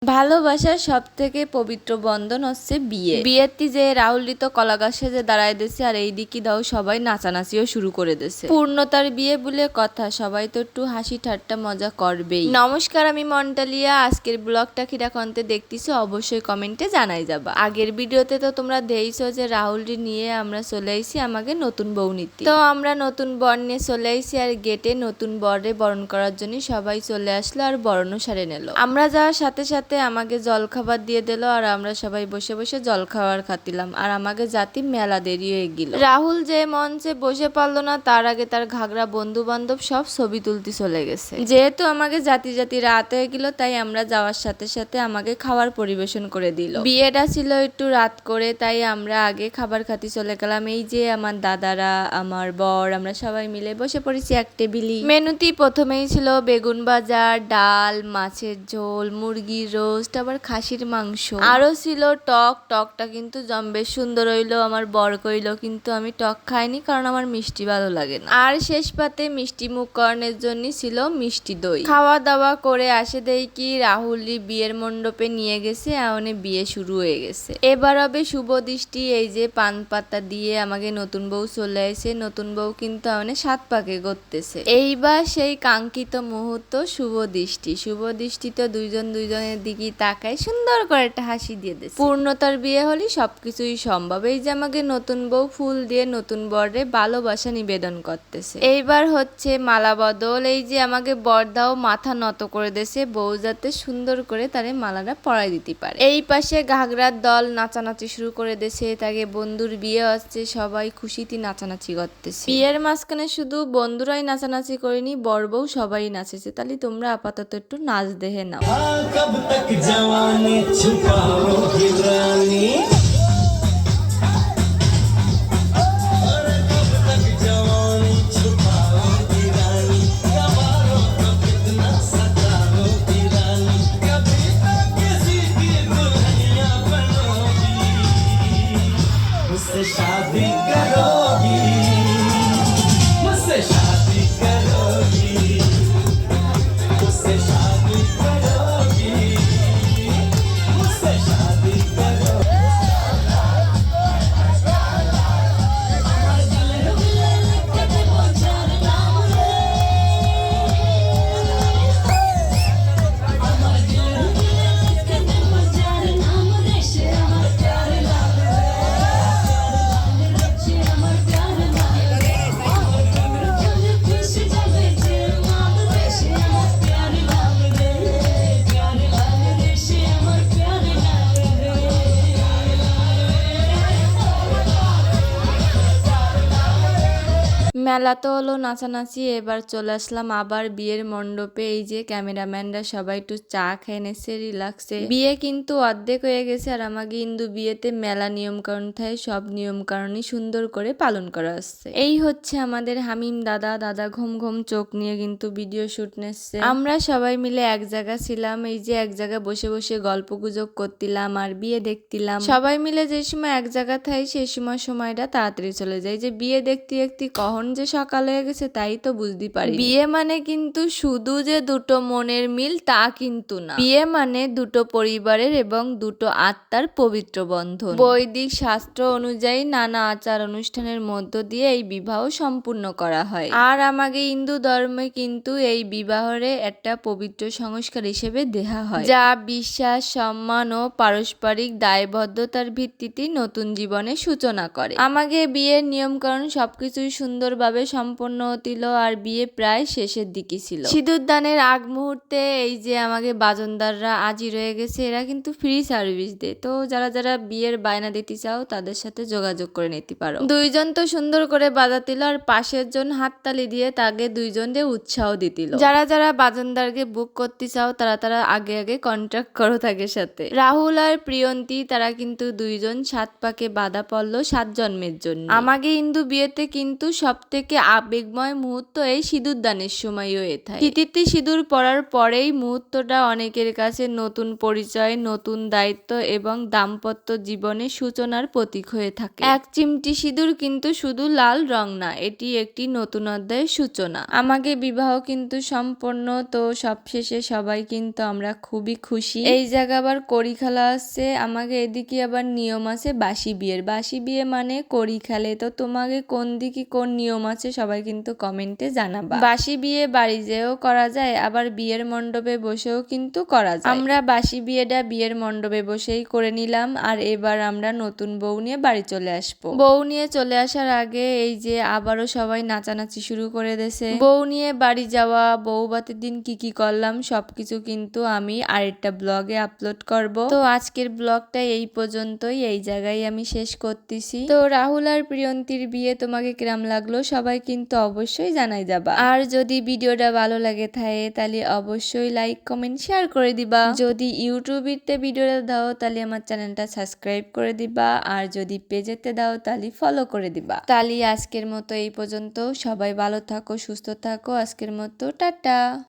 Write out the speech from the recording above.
ভালোবাসার সব থেকে পবিত্র বন্ধন হচ্ছে বিয়ে। বিয়েতে যে রাহুল তো কলা গাছে যে দাঁড়ায় দিছে আর এই দিকে দাও সবাই নাচানাচিও শুরু করে দিছে। পূর্ণতার বিয়ে বলে কথা, সবাই তো একটু হাসি ঠাট্টা মজা করবেই। নমস্কার, আমি মন্টালিয়া। আজকের ব্লগটা কিরকমতে দেখতেছো অবশ্যই কমেন্টে জানাই যাবা। আগের ভিডিওতে তো তোমরা দেখছো যে রাহুলটি নিয়ে আমরা চলে আইছি আমাকে নতুন বউ নিতে। তো আমরা নতুন বর নিয়ে চলে আইছি আর গেটে নতুন বরে বরণ করার জন্য সবাই চলে আসলো আর বরণও সারে নিল। আমরা যাওয়ার সাথে সাথে আমাকে জল খাবার দিয়ে দিল আর আমরা সবাই বসে বসে জল খাবার খাতিলাম আর আমাকে জাতি মেলা দেরি হয়ে গেল। রাহুল যে মঞ্চে বসে পারলো না তার আগে তার ঘাগরা বন্ধু বান্ধব সব ছবি তুলতে চলে গেছে। যেহেতু আমাকে জাতি জাতি রাত হয়ে গেল তাই আমরা যাওয়ার সাথে সাথে আমাকে খাবার পরিবেশন করে দিল। বিয়েটা ছিল একটু রাত করে তাই আমরা আগে খাবার খাতি চলে গেলাম। এই যে আমার দাদারা, আমার বর, আমরা সবাই মিলে বসে পড়েছি এক টেবিলে। মেনুটি প্রথমেই ছিল বেগুন ভাজা, ডাল, মাছের ঝোল, মুরগির রোস্ট, আবার খাসির মাংস, আরো ছিল টক। টকটা কিন্তু বেশ সুন্দর হইলো। আমার বর কইলো কিন্তু আমি টক খাইনি কারণ আমার মিষ্টি ভালো লাগে না। আর শেষ পাতে মিষ্টি মুখকরণের জন্য ছিল মিষ্টি দই। খাওয়া দাওয়া করে আসে দেই কি রাহুলি বিয়ের মণ্ডপে নিয়ে গেছে, এমনি বিয়ে শুরু হয়ে গেছে। এবার হবে শুভ দৃষ্টি। এই যে পান পাতা দিয়ে আমাকে নতুন বউ চলে আসে। নতুন বউ কিন্তু এমনি 7 পাকে করতেছে। এইবার সেই কাঙ্ক্ষিত মুহূর্ত শুভ দৃষ্টি। শুভ দৃষ্টিতে দুইজন দুইজনের দিকে তাকায় সুন্দর করে একটা হাসি দিয়ে দিচ্ছে। পূর্ণতার বিয়ে হলে সবকিছুই সম্ভব। এই যে আমাকে নতুন বউ ফুল দিয়ে নতুন বরে ভালোবাসা নিবেদন করতেছে। এইবার হচ্ছে মালা বদল। এই যে আমাকে বরদাও মাথা নত করে দিয়েছে বউ যাতে সুন্দর করে তারে মালাটা পরাই দিতে পারে। এই পাশে ঘাগরার দল নাচানাচি শুরু করে দিয়েছে। তাকে বন্ধুর বিয়ে হচ্ছে, সবাই খুশিতে নাচানাচি করতেছে। বিয়ের মাঝখানে শুধু বন্ধুরাই নাচানাচি করেনি, বর বউ সবাই নাচেছে। তাহলে তোমরা আপাতত একটু নাচ দেখে নাও। कब तक जवानी छुपाओगी रानी, कब तक जवानी छुपाओगी रानी, कबारों को कितना सताओगी रानी, कभी तो किसी की दुल्हनिया बनोगी, मुझसे शादी करोगी, मुझसे शादी करोगी, मुझसे शादी करोगी, मुझसे शादी करोगी। মেলা তো হলো নাচানাচি। এবার চলে আসলাম আবার বিয়ের মণ্ডপে। এই যে ক্যামেরাম্যানরা সবাই একটু চা খেয়ে নেছে রিল্যাক্সে। বিয়ে কিন্তু অর্ধেক হয়ে গেছে আর আমাকে হিন্দু বিয়েতে মেলা নিয়ম কানুন থাকে, সব নিয়ম কানুনই সুন্দর করে পালন করা হচ্ছে। এই হচ্ছে আমাদের হামিম দাদা। দাদা ঘুম ঘুম চোখ নিয়ে কিন্তু ভিডিও শুট নিচ্ছে। আমরা সবাই মিলে এক জায়গা ছিলাম। এই যে এক জায়গায় বসে বসে গল্প গুজব করতিলাম আর বিয়ে দেখতিলাম। সবাই মিলে যে সময় এক জায়গা থাই সেই সময়টা তাড়াতাড়ি চলে যায়। যে বিয়ে দেখতে দেখতে কখন যে সকাল হয়ে গেছে তাই তো বুঝতে পারি। বিয়ে মানে কিন্তু শুধু যে দুটো মনের মিল তা কিন্তু না। বিয়ে মানে দুটো পরিবারের এবং দুটো আত্মার পবিত্র বন্ধন। বৈদিক শাস্ত্র অনুযায়ী নানা আচার অনুষ্ঠানের মধ্য দিয়ে এই বিবাহ সম্পূর্ণ করা হয়। আর আমাকে হিন্দু ধর্মে কিন্তু এই বিবাহরে একটা পবিত্র সংস্কার হিসেবে দেয়া হয়, যা বিশ্বাস, সম্মান ও পারস্পরিক দায়বদ্ধতার ভিত্তিতে নতুন জীবনের সূচনা করে। আমাকে বিয়ের নিয়মকানুন সবকিছুই সুন্দরভাবে সম্পন্ন হতিল আর বিয়ে প্রায় শেষের দিকে ছিল। সিঁদুর দানের আগ মুহূর্তে এই যে আমাকে বাজনদাররা আজই রয়ে গেছে। এরা কিন্তু ফ্রি সার্ভিস দেয়, তো যারা যারা বিয়ের বায়না দিতে চাও তাদের সাথে যোগাযোগ করে নিতে পারো। দুইজন তো সুন্দর করে বাজাতিল আর পাশের জন হাততালি দিয়ে তাকে দুইজনকে উৎসাহ দিতিল। যারা যারা বাজনদারকে বুক করতে চাও তারা তারা আগে আগে কন্ট্রাক্ট করো তাদের সাথে। রাহুল আর প্রিয়ন্তী তারা কিন্তু দুইজন 7 পাকে বাধা পড়লো 7 জন্মের জন্য। আমাকে হিন্দু বিয়েতে কিন্তু সবথেকে থেকে আবেগময় মুহূর্ত এই সিঁদুর দানের সময় হয়ে থাকে। তিতিরটি সিঁদুর পরার পরেই মুহূর্তটা অনেকের কাছে নতুন পরিচয়, নতুন দায়িত্ব এবং দাম্পত্য জীবনের সূচনার প্রতীক হয়ে থাকে। এক চিমটি সিঁদুর কিন্তু শুধু লাল রং না, এটি একটি নতুন অধ্যায়ের সূচনা। আমাকে বিবাহ কিন্তু সম্পন্ন, তো সবশেষে সবাই কিন্তু আমরা খুবই খুশি। এই জায়গা আবার কড়ি খেলা আসছে, আমাকে এদিকে আবার নিয়ম আছে বাসি বিয়ের। বাসি বিয়ে মানে কড়ি খেলে, তো তোমাকে কোন দিকে কোন নিয়ম আছে সবাই কিন্তু কমেন্টে জানাবা। বাসি বিয়ে বাড়ি যেও করা যায়, আবার বিয়ের মণ্ডপে বসেও কিন্তু করা যায়। আমরা বাসি বিয়েটা বিয়ের মণ্ডপে বসেই করে নিলাম, আর এবার আমরা নতুন বউ নিয়ে বাড়ি চলে আসবো। বউ নিয়ে চলে আসার আগে এই যে আবারও সবাই নাচানাচি শুরু করে দিয়েছে। বউ নিয়ে বাড়ি যাওয়া, বউ ভাতের দিন কি কি করলাম সবকিছু কিন্তু আমি আরেকটা ব্লগে আপলোড করব। তো আজকের ব্লগটা এই পর্যন্তই, এই জায়গায় আমি শেষ করতেছি। তো রাহুল আর প্রিয়ন্তীর বিয়ে তোমাকে কিরাম লাগলো সবাই কিন্তু অবশ্যই জানাই যাবা। আর যদি ভিডিওটা ভালো লাগে থাকে তাহলে অবশ্যই লাইক কমেন্ট শেয়ার করে দিবা। যদি ইউটিউবেতে ভিডিওটা দাও তাহলে আমার চ্যানেলটা সাবস্ক্রাইব করে দিবা, আর যদি পেজেতে দাও তাহলে ফলো করে দিবা। তাহলে আজকের মতো এই পর্যন্ত, সবাই ভালো থাকো, সুস্থ থাকো, আজকের মতো টাটা।